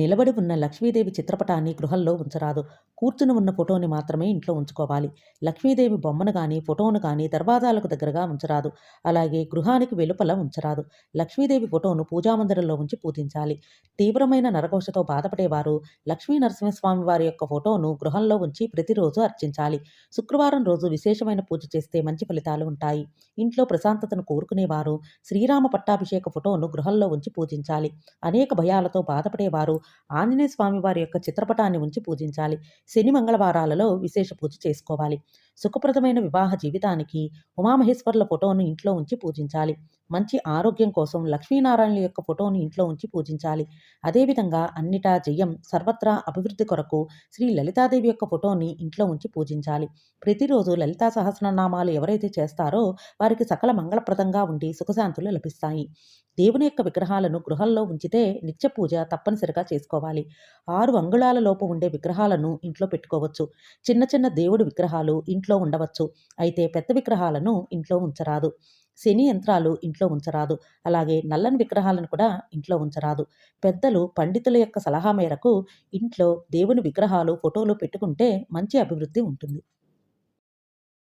నిలబడి ఉన్న లక్ష్మీదేవి చిత్రపటాన్ని గృహంలో ఉంచరాదు. కూర్చుని ఉన్న ఫోటోని మాత్రమే ఇంట్లో ఉంచుకోవాలి. లక్ష్మీదేవి బొమ్మను గానీ, ఫోటోను గానీ దర్వాజాలకు దగ్గరగా ఉంచరాదు. అలాగే గృహానికి వెలుపల ఉంచరాదు. లక్ష్మీదేవి ఫోటోను పూజామందిరంలో ఉంచి పూజించాలి. తీవ్రమైన నరఘోషతో బాధపడేవారు లక్ష్మీ నరసింహస్వామి వారి యొక్క ఫోటోను గృహంలో ఉంచి ప్రతిరోజు అర్చించాలి. శుక్రవారం రోజు విశేషమైన పూజ చేస్తే మంచి ఫలితాలు ఉంటాయి. ఇంట్లో ప్రశాంతతను కోరుకునేవారు శ్రీరామ పట్టాభిషేక ఫోటోను గృహంలో ఉంచి పూజించాలి. అనేక భయాలతో బాధపడేవారు ఆంజనేయ స్వామి వారి యొక్క చిత్రపటాన్ని ఉంచి పూజించాలి. శని మంగళవారాలలో విశేష పూజ చేసుకోవాలి. సుఖప్రదమైన వివాహ జీవితానికి ఉమామహేశ్వరుల ఫోటోను ఇంట్లో ఉంచి పూజించాలి. మంచి ఆరోగ్యం కోసం లక్ష్మీనారాయణుల యొక్క ఫోటోను ఇంట్లో ఉంచి పూజించాలి. అదేవిధంగా అన్నిటా జయం సర్వత్రా అభివృద్ధి కొరకు శ్రీ లలితాదేవి యొక్క ఫోటోని ఇంట్లో ఉంచి పూజించాలి. ప్రతిరోజు లలితా సహస్రనామాలు ఎవరైతే చేస్తారో వారికి సకల మంగళప్రదంగా ఉండి సుఖశాంతులు లభిస్తాయి. దేవుని యొక్క విగ్రహాలను గృహంలో ఉంచితే నిత్య పూజ తప్పనిసరిగా చేసుకోవాలి. 6 అంగుళాల లోపు ఉండే విగ్రహాలను ఇంట్లో పెట్టుకోవచ్చు. చిన్న చిన్న దేవుడి విగ్రహాలు ఇంట్లో ఉండవచ్చు. అయితే పెద్ద విగ్రహాలను ఇంట్లో ఉంచరాదు. శని యంత్రాలు ఇంట్లో ఉంచరాదు. అలాగే నల్లని విగ్రహాలను కూడా ఇంట్లో ఉంచరాదు. పెద్దలు పండితుల యొక్క సలహా మేరకు ఇంట్లో దేవుని విగ్రహాలు ఫోటోలు పెట్టుకుంటే మంచి అభివృద్ధి ఉంటుంది.